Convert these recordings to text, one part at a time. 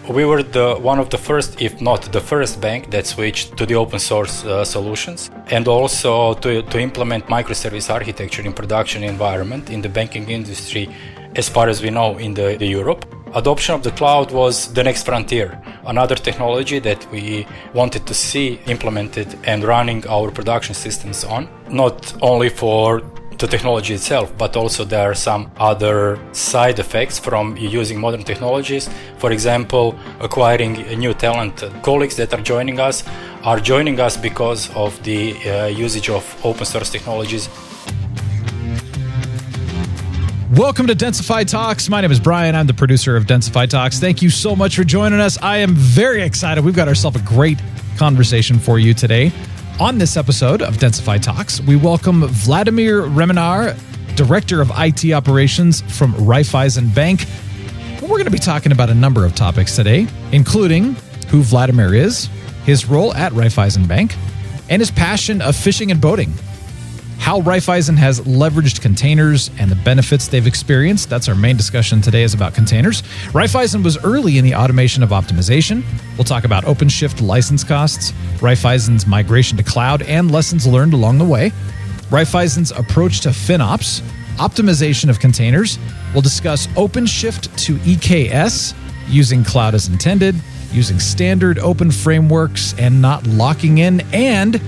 We were one of the first, if not the first bank that switched to the open source solutions, and also to implement microservice architecture in production environment in the banking industry, as far as we know, in the Europe. Adoption of the cloud was the next frontier, another technology that we wanted to see implemented and running our production systems on, not only for the technology itself, but also there are some other side effects from using modern technologies. For example, acquiring new talent. Colleagues that are joining us because of the usage of open source technologies. Welcome to Densify Talks. My name is Brian. I'm the producer of Densify Talks. Thank you so much for joining us. I am very excited. We've got ourselves a great conversation for you today. On this episode of Densify Talks, we welcome Vladimir Remenar, Director of IT Operations from Raiffeisen Bank. We're going to be talking about a number of topics today, including who Vladimir is, his role at Raiffeisen Bank, and his passion of fishing and boating. How Raiffeisen has leveraged containers and the benefits they've experienced. That's our main discussion today, is about containers. Raiffeisen was early in the automation of optimization. We'll talk about OpenShift license costs, Raiffeisen's migration to cloud, and lessons learned along the way. Raiffeisen's approach to FinOps, optimization of containers. We'll discuss OpenShift to EKS, using cloud as intended, using standard open frameworks and not locking in, and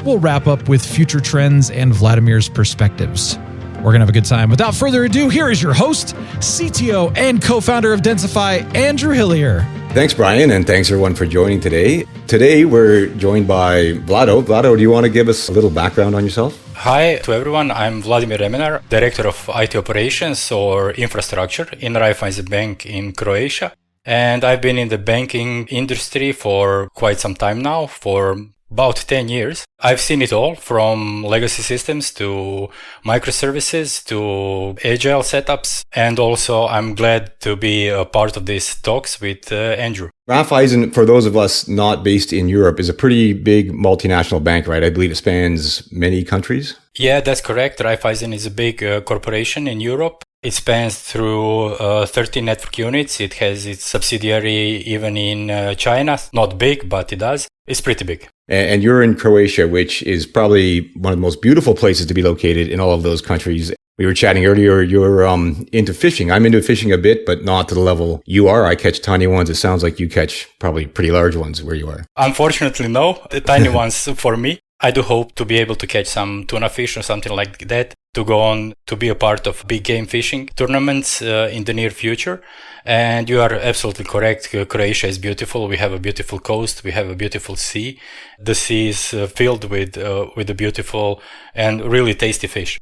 we'll wrap up with future trends and Vladimir's perspectives. We're going to have a good time. Without further ado, here is your host, CTO and co-founder of Densify, Andrew Hillier. Thanks, Brian, and thanks everyone for joining today. Today, we're joined by Vlado. Vlado, do you want to give us a little background on yourself? Hi to everyone. I'm Vladimir Remenar, Director of IT Operations or Infrastructure in Raiffeisen Bank in Croatia. And I've been in the banking industry for quite some time now, for about 10 years. I've seen it all, from legacy systems to microservices to agile setups. And also I'm glad to be a part of these talks with Andrew. Raiffeisen, for those of us not based in Europe, is a pretty big multinational bank, right? I believe it spans many countries. Yeah, that's correct. Raiffeisen is a big corporation in Europe. It spans through 13 network units. It has its subsidiary even in China. Not big, but it does. It's pretty big. And you're in Croatia, which is probably one of the most beautiful places to be located in all of those countries. We were chatting earlier, you're into fishing. I'm into fishing a bit, but not to the level you are. I catch tiny ones. It sounds like you catch probably pretty large ones where you are. Unfortunately, no. The tiny ones for me. I do hope to be able to catch some tuna fish or something like that, to go on to be a part of big game fishing tournaments in the near future. And you are absolutely correct. Croatia is beautiful. We have a beautiful coast. We have a beautiful sea. The sea is filled with the beautiful and really tasty fish.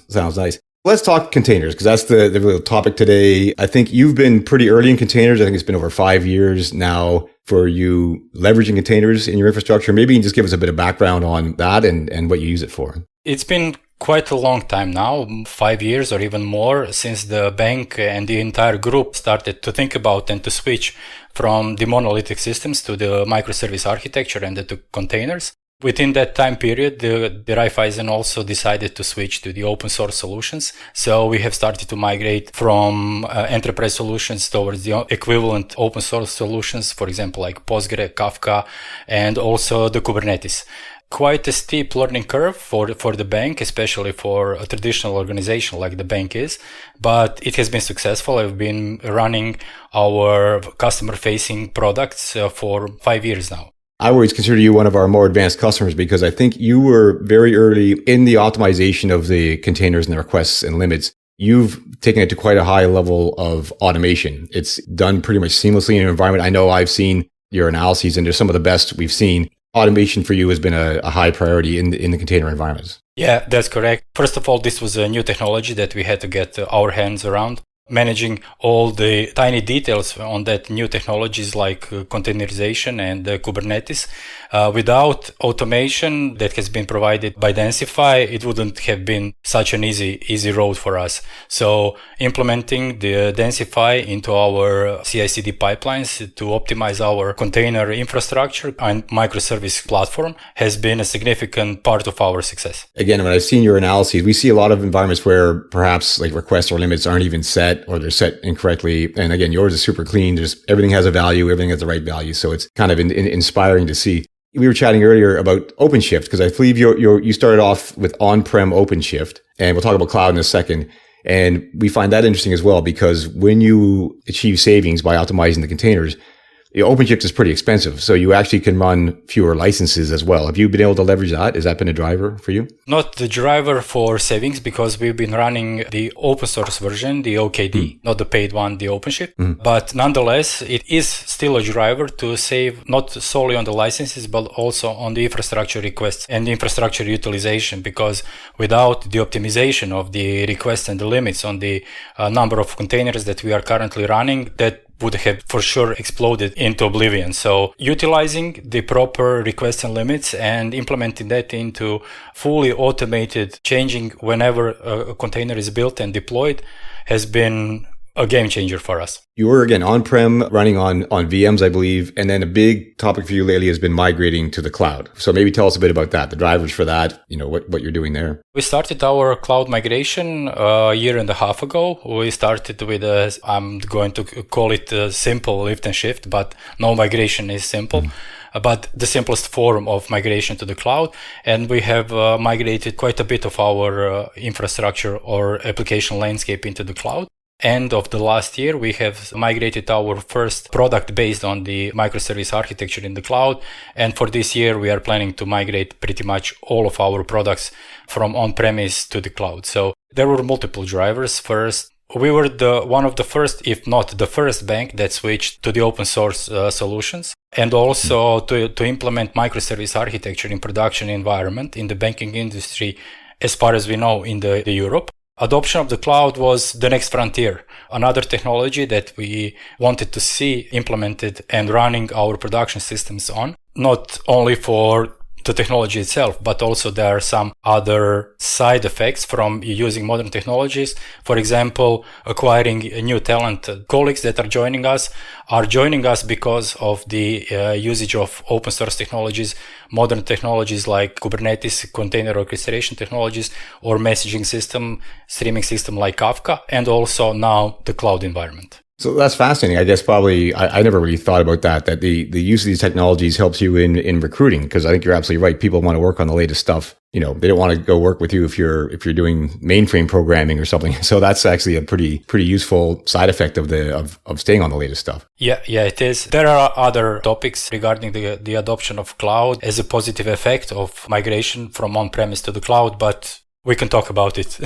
Sounds nice. Let's talk containers, because that's the real topic today. I think you've been pretty early in containers. I think it's been over 5 years now for you leveraging containers in your infrastructure. Maybe you can just give us a bit of background on that and what you use it for. It's been quite a long time now, 5 years or even more, since the bank and the entire group started to think about and to switch from the monolithic systems to the microservice architecture and to containers. Within that time period, the Raiffeisen also decided to switch to the open source solutions. So we have started to migrate from enterprise solutions towards the equivalent open source solutions, for example, like Postgre, Kafka, and also the Kubernetes. Quite a steep learning curve for the bank, especially for a traditional organization like the bank is, but it has been successful. I've been running our customer-facing products for 5 years now. I always consider you one of our more advanced customers because I think you were very early in the optimization of the containers and the requests and limits. You've taken it to quite a high level of automation. It's done pretty much seamlessly in an environment. I know I've seen your analyses and they're some of the best we've seen. Automation for you has been a high priority in the container environments. Yeah, that's correct. First of all, this was a new technology that we had to get our hands around. Managing all the tiny details on that new technologies like containerization and Kubernetes. Without automation that has been provided by Densify, it wouldn't have been such an easy road for us. So implementing the Densify into our CI/CD pipelines to optimize our container infrastructure and microservice platform has been a significant part of our success. Again, when I've seen your analyses, we see a lot of environments where perhaps like requests or limits aren't even set. set or they're set incorrectly. And again, yours is super clean. Just everything has a value. Everything has the right value. So it's kind of inspiring to see. We were chatting earlier about OpenShift because I believe you started off with on-prem OpenShift, and we'll talk about cloud in a second. And we find that interesting as well because when you achieve savings by optimizing the containers, OpenShift is pretty expensive. So you actually can run fewer licenses as well. Have you been able to leverage that? Has that been a driver for you? Not the driver for savings because we've been running the open source version, the OKD, not the paid one, the OpenShift. But nonetheless, it is still a driver to save not solely on the licenses, but also on the infrastructure requests and the infrastructure utilization, because without the optimization of the requests and the limits on the number of containers that we are currently running, that would have for sure exploded into oblivion. So utilizing the proper requests and limits and implementing that into fully automated changing whenever a container is built and deployed has been a game changer for us. You were, again, on-prem, running on VMs, I believe. And then a big topic for you lately has been migrating to the cloud. So maybe tell us a bit about that, the drivers for that, what you're doing there. We started our cloud migration a year and a half ago. We started with I'm going to call it a simple lift and shift, but no migration is simple. But the simplest form of migration to the cloud. And we have migrated quite a bit of our infrastructure or application landscape into the cloud. End of the last year, we have migrated our first product based on the microservice architecture in the cloud. And for this year, we are planning to migrate pretty much all of our products from on-premise to the cloud. So there were multiple drivers. First, we were one of the first, if not the first bank that switched to the open source solutions, and also to implement microservice architecture in production environment in the banking industry, as far as we know, in the Europe. Adoption of the cloud was the next frontier, another technology that we wanted to see implemented and running our production systems on, not only for the technology itself, but also there are some other side effects from using modern technologies. For example, acquiring new talent, colleagues that are joining us because of the usage of open source technologies, modern technologies like Kubernetes, container orchestration technologies, or messaging system, streaming system like Kafka, and also now the cloud environment. So that's fascinating. I guess probably I never really thought about that the use of these technologies helps you in recruiting, because I think you're absolutely right. People want to work on the latest stuff. They don't want to go work with you if you're doing mainframe programming or something. So that's actually a pretty useful side effect of staying on the latest stuff. Yeah, it is. There are other topics regarding the adoption of cloud as a positive effect of migration from on-premise to the cloud, but we can talk about it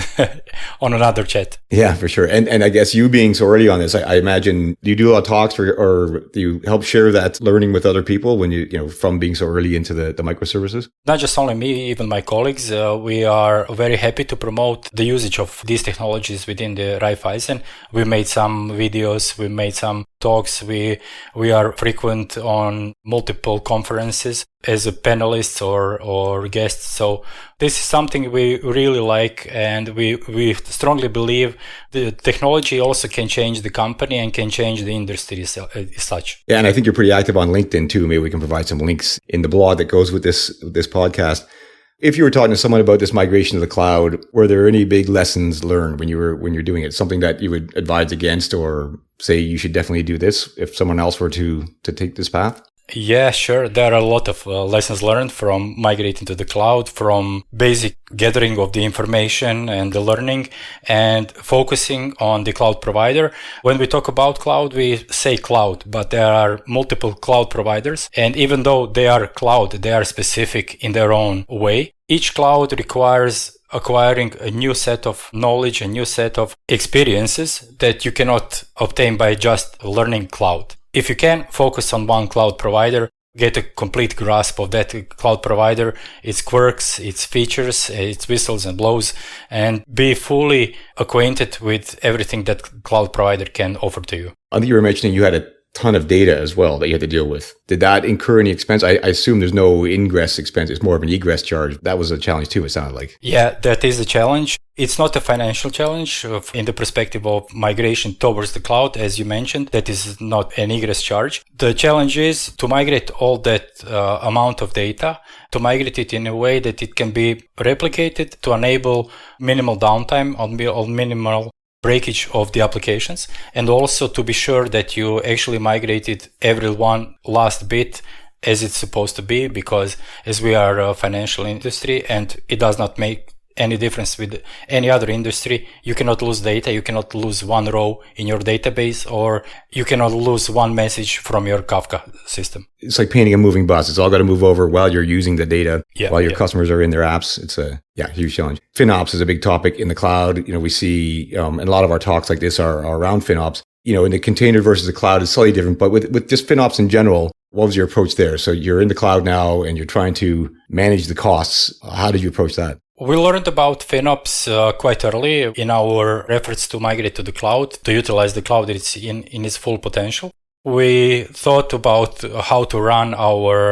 on another chat. Yeah, for sure. And I guess you being so early on this, I imagine, do you do a lot of talks or do you help share that learning with other people when from being so early into the microservices? Not just only me, even my colleagues. We are very happy to promote the usage of these technologies within the Raiffeisen. We made some videos, we made some talks. We are frequent on multiple conferences as a panelist or guests. So this is something we really like, and we strongly believe the technology also can change the company and can change the industry as such. Yeah, and I think you're pretty active on LinkedIn too. Maybe we can provide some links in the blog that goes with this podcast. If you were talking to someone about this migration to the cloud, were there any big lessons learned when you're doing it? Something that you would advise against, or say you should definitely do this if someone else were to take this path? Yeah, sure. There are a lot of lessons learned from migrating to the cloud, from basic gathering of the information and the learning, and focusing on the cloud provider. When we talk about cloud, we say cloud, but there are multiple cloud providers. And even though they are cloud, they are specific in their own way. Each cloud requires acquiring a new set of knowledge, a new set of experiences that you cannot obtain by just learning cloud. If you can focus on one cloud provider, get a complete grasp of that cloud provider, its quirks, its features, its whistles and blows, and be fully acquainted with everything that cloud provider can offer to you. I think you were mentioning you had a ton of data as well that you had to deal with. Did that incur any expense? I assume there's no ingress expense. It's more of an egress charge. That was a challenge too, it sounded like. Yeah, that is a challenge. It's not a financial challenge in the perspective of migration towards the cloud, as you mentioned. That is not an egress charge. The challenge is to migrate all that amount of data, to migrate it in a way that it can be replicated to enable minimal downtime or minimal breakage of the applications, and also to be sure that you actually migrated every one last bit as it's supposed to be, because as we are a financial industry and it does not make any difference with any other industry, you cannot lose data, you cannot lose one row in your database, or you cannot lose one message from your Kafka system. It's like painting a moving bus. It's all got to move over while you're using the data, while your customers are in their apps. It's a huge challenge. FinOps is a big topic in the cloud. We see, and a lot of our talks like this are around FinOps. In the container versus the cloud is slightly different, but with just FinOps in general, what was your approach there? So you're in the cloud now and you're trying to manage the costs. How did you approach that? We learned about FinOps quite early in our efforts to migrate to the cloud, to utilize the cloud in its full potential. We thought about how to run our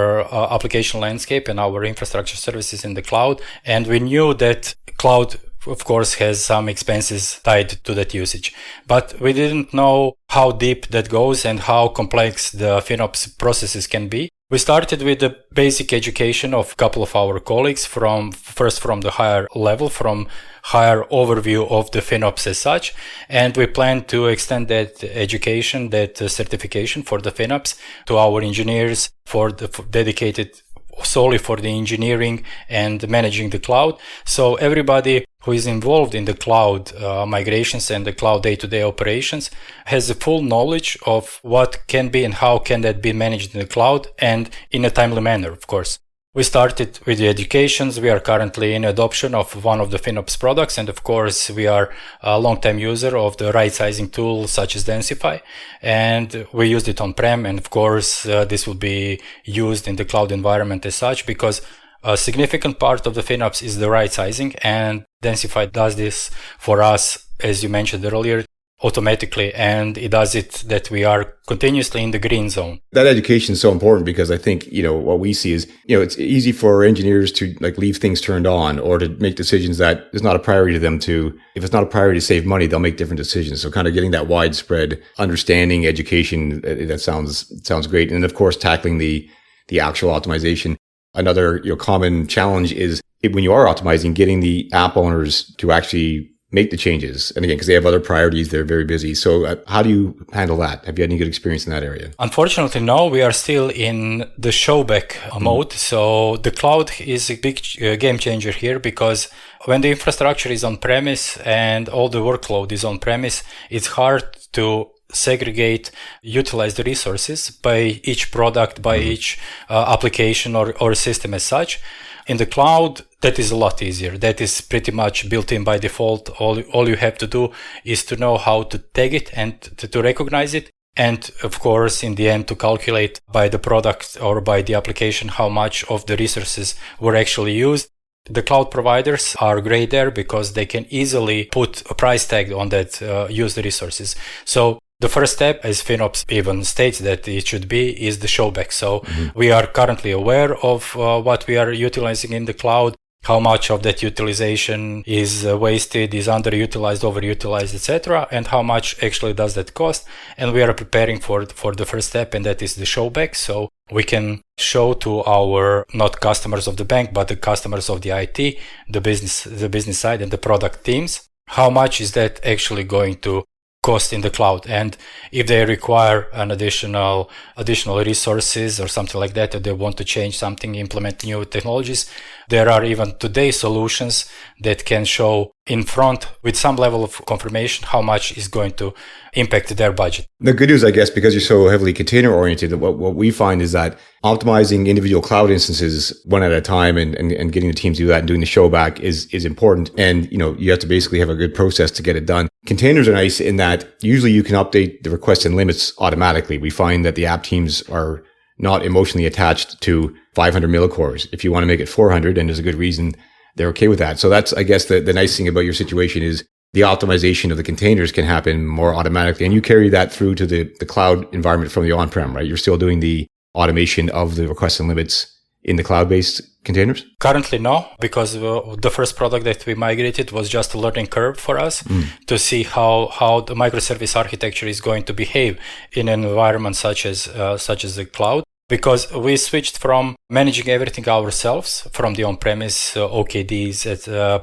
application landscape and our infrastructure services in the cloud. And we knew that cloud, of course, has some expenses tied to that usage. But we didn't know how deep that goes and how complex the FinOps processes can be. We started with the basic education of a couple of our colleagues from the higher level, from higher overview of the FinOps as such. And we plan to extend that education, that certification for the FinOps to our engineers dedicated solely for the engineering and managing the cloud. So everybody who is involved in the cloud migrations and the cloud day-to-day operations has a full knowledge of what can be and how can that be managed in the cloud, and in a timely manner, of course. We started with the educations. We are currently in adoption of one of the FinOps products. And of course, we are a long-time user of the right-sizing tool such as Densify. And we used it on-prem. And of course, this will be used in the cloud environment as such, because a significant part of the FinOps is the right-sizing. And Densify does this for us, as you mentioned earlier, automatically, and it does it that we are continuously in the green zone. That education is so important, because I think, what we see is, it's easy for engineers to leave things turned on or to make decisions that is not a priority to them if it's not a priority to save money, they'll make different decisions. So kind of getting that widespread understanding, education, that sounds great. And of course, tackling the actual optimization. Another, common challenge is when you are optimizing, getting the app owners to actually make the changes. And again, because they have other priorities, they're very busy. So how do you handle that? Have you had any good experience in that area? Unfortunately, no. We are still in the showback mode. So the cloud is a big game changer here, because when the infrastructure is on premise and all the workload is on premise, it's hard to segregate, utilize the resources by each product, by each application or system as such. In the cloud, that is a lot easier. That is pretty much built in by default. All you have to do is to know how to tag it and to recognize it. And of course, in the end, to calculate by the product or by the application how much of the resources were actually used. The cloud providers are great there because they can easily put a price tag on that used resources. So the first step, as FinOps even states that it should be, is the showback. So we are currently aware of what we are utilizing in the cloud, how much of that utilization is wasted, is underutilized, overutilized, etc., and how much actually does that cost. And we are preparing for the first step, and that is the showback. So we can show to our not customers of the bank, but the customers of the IT, the business side, and the product teams, how much is that actually going to cost in the cloud, and if they require an additional resources or something like that, or they want to change something, implement new technologies, there are even today solutions that can show in front with some level of confirmation how much is going to impact their budget. The good news, I guess, because you're so heavily container oriented, what we find is that optimizing individual cloud instances one at a time and getting the teams to do that and doing the showback is important. And, you have to basically have a good process to get it done. Containers are nice in that usually you can update the requests and limits automatically. We find that the app teams are not emotionally attached to 500 millicores. If you want to make it 400, and there's a good reason, they're okay with that. So that's, I guess, the nice thing about your situation is the optimization of the containers can happen more automatically. And you carry that through to the cloud environment from the on-prem, right? You're still doing the automation of the requests and limits in the cloud-based containers? Currently, no, because the first product that we migrated was just a learning curve for us to see how the microservice architecture is going to behave in an environment such as the cloud. Because we switched from managing everything ourselves, from the on-premise OKDs,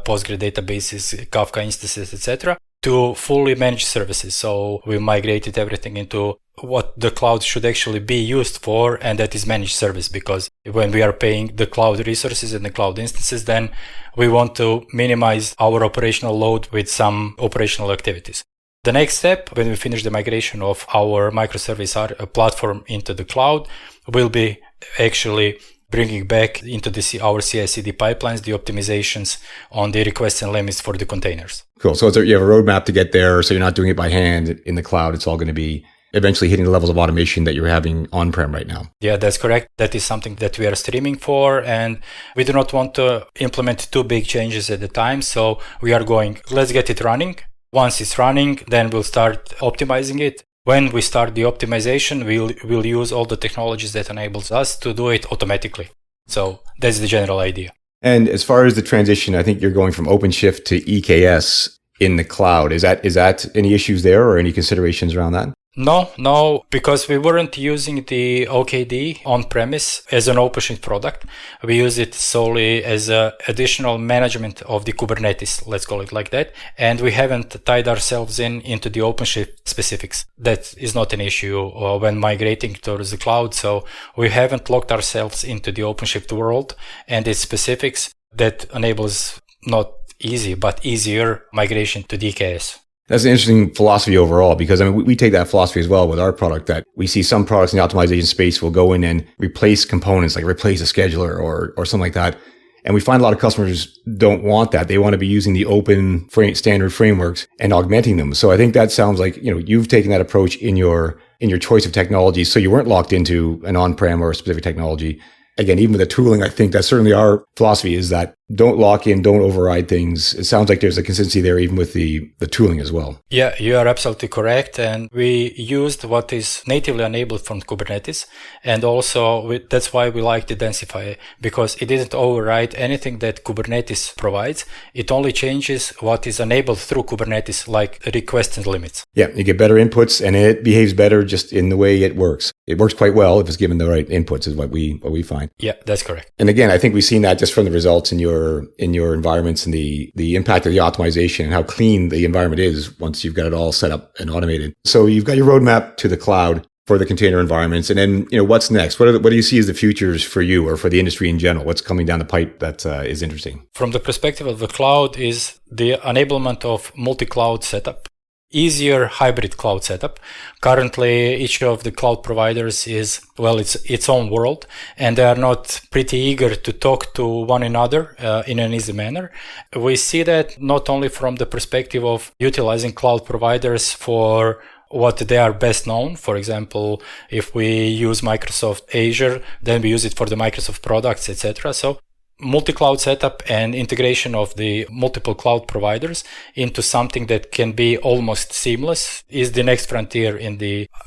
Postgre databases, Kafka instances, etc., to fully managed services. So we migrated everything into what the cloud should actually be used for, and that is managed service, because when we are paying the cloud resources and the cloud instances, then we want to minimize our operational load with some operational activities. The next step, when we finish the migration of our microservice platform into the cloud, will be actually bringing back into our CI/CD pipelines the optimizations on the requests and limits for the containers. Cool. So you have a roadmap to get there. So you're not doing it by hand in the cloud. It's all going to be eventually hitting the levels of automation that you're having on-prem right now. Yeah, that's correct. That is something that we are streaming for, and we do not want to implement too big changes at the time. So we are going, let's get it running. Once it's running, then we'll start optimizing it. When we start the optimization, we'll use all the technologies that enables us to do it automatically. So that's the general idea. And as far as the transition, I think you're going from OpenShift to EKS in the cloud. Is that any issues there or any considerations around that? No, because we weren't using the OKD on-premise as an OpenShift product. We use it solely as an additional management of the Kubernetes, let's call it like that. And we haven't tied ourselves into the OpenShift specifics. That is not an issue when migrating towards the cloud. So we haven't locked ourselves into the OpenShift world and its specifics that enables not easy, but easier migration to DKS. That's an interesting philosophy overall, because I mean, we take that philosophy as well with our product, that we see some products in the optimization space will go in and replace components, like replace a scheduler or something like that. And we find a lot of customers don't want that. They want to be using the open standard frameworks and augmenting them. So I think that sounds like, you've taken that approach in your choice of technology. So you weren't locked into an on-prem or a specific technology. Again, even with the tooling, I think that's certainly our philosophy, is that don't lock in, don't override things. It sounds like there's a consistency there, even with the tooling as well. Yeah, you are absolutely correct. And we used what is natively enabled from Kubernetes. And also that's why we like the Densify, because it didn't override anything that Kubernetes provides. It only changes what is enabled through Kubernetes, like requests and limits. Yeah, you get better inputs and it behaves better just in the way it works. It works quite well if it's given the right inputs, is what we find. Yeah, that's correct. And again, I think we've seen that just from the results in your environments and the impact of the optimization and how clean the environment is once you've got it all set up and automated. So you've got your roadmap to the cloud for the container environments. And then, what's next? What do you see as the futures for you or for the industry in general? What's coming down the pipe that is interesting? From the perspective of the cloud is the enablement of multi-cloud setup. Easier hybrid cloud setup. Currently, each of the cloud providers is, it's its own world, and they are not pretty eager to talk to one another in an easy manner. We see that not only from the perspective of utilizing cloud providers for what they are best known. For example, if we use Microsoft Azure, then we use it for the Microsoft products, etc. So multi-cloud setup and integration of the multiple cloud providers into something that can be almost seamless is the next frontier in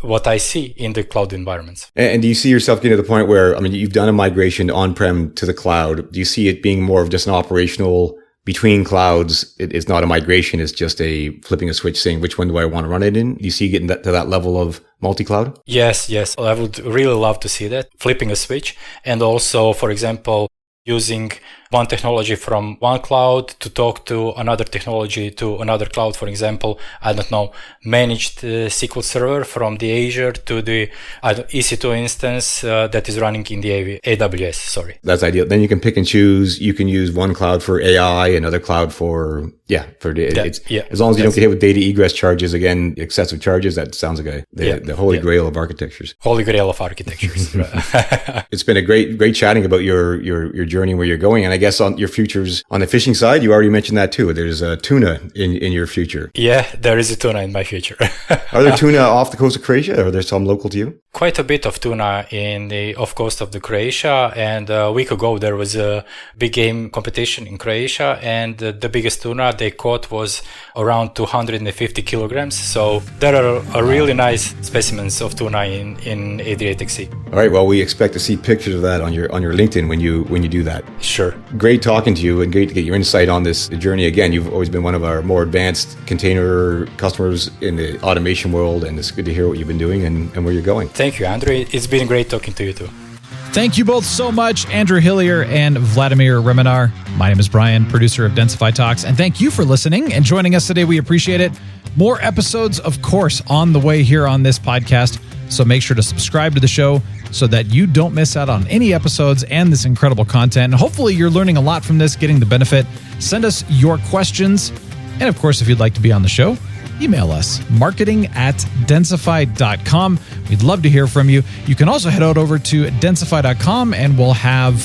what I see in the cloud environments. And do you see yourself getting to the point where, you've done a migration on-prem to the cloud. Do you see it being more of just an operational between clouds? It's not a migration. It's just a flipping a switch saying, which one do I want to run it in? Do you see getting to that level of multi-cloud? Yes. I would really love to see that, flipping a switch. And also, for example, using one technology from one cloud to talk to another technology to another cloud. For example, managed SQL Server from the Azure to the EC2 instance that is running in the AWS. Sorry. That's ideal. Then you can pick and choose. You can use one cloud for AI, another cloud for as long as you don't get hit with data egress charges, again, excessive charges. That sounds like the holy grail of architectures. Holy grail of architectures. It's been a great chatting about your journey, where you're going. And I guess on your futures on the fishing side, you already mentioned that too. There's a tuna in your future. Yeah, there is a tuna in my future. Are there tuna off the coast of Croatia, or are there some local to you? Quite a bit of tuna in the off coast of the Croatia. And a week ago, there was a big game competition in Croatia, and the biggest tuna they caught was around 250 kilograms. So there are really nice specimens of tuna in Adriatic Sea. All right. Well, we expect to see pictures of that on your LinkedIn when you do that. Sure. Great talking to you, and great to get your insight on this journey. Again, you've always been one of our more advanced container customers in the automation world, and it's good to hear what you've been doing and where you're going. Thank you, Andrew. It's been great talking to you too. Thank you both so much, Andrew Hillier and Vladimir Remenar. My name is Brian, producer of Densify Talks, and thank you for listening and joining us today. We appreciate it. More episodes, of course, on the way here on this podcast. So make sure to subscribe to the show so that you don't miss out on any episodes and this incredible content. And hopefully you're learning a lot from this, getting the benefit. Send us your questions. And of course, if you'd like to be on the show, email us, marketing@densify.com. We'd love to hear from you. You can also head out over to densify.com and we'll have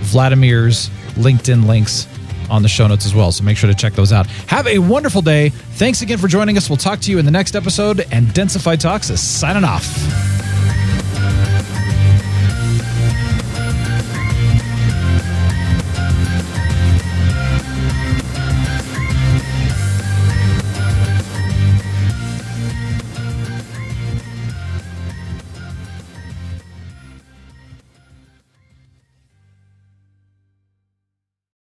Vladimir's LinkedIn links on the show notes as well. So make sure to check those out. Have a wonderful day. Thanks again for joining us. We'll talk to you in the next episode. And Densify Talks is signing off.